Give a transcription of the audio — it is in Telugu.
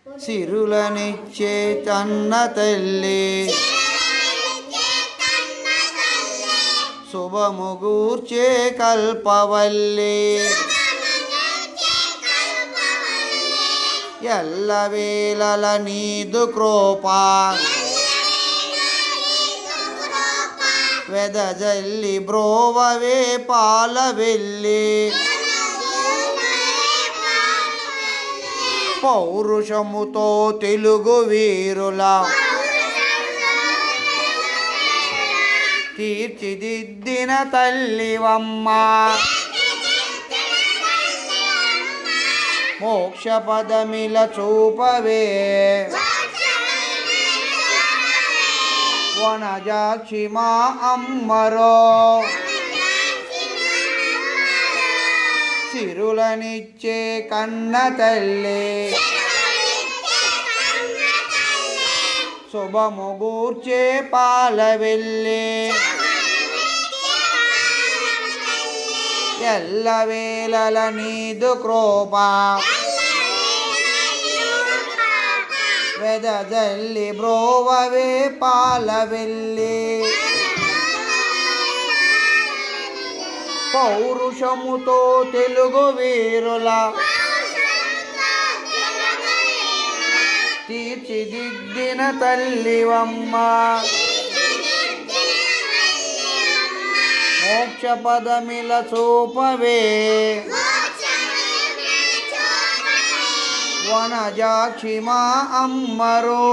సిరులనిచ్చే కన్న తల్లి శుభముగూర్చే కల్పవల్లి ఎల్లవేళల నీదు కృప వెదజల్లి బ్రోవవే పాలవెల్లి పౌరుషముతో తెలుగు వీరుల తీర్చిదిద్దిన తల్లివమ్మ మోక్ష పదమిల చూపవే వనజాక్షి మా అమ్మరో సిరులనిచ్చే కన్న తల్లి శుభముగూర్చే పాలవెల్లి ఎల్లవేళల నీదు కృప వెదజల్లి బ్రోవవే పాలవెల్లి పౌరుషముతో తెలుగు వీరుల తీర్చిదిద్దిన తల్లివమ్మ మోక్ష పదమిల చూపవే వనజాక్షి మా అమ్మరో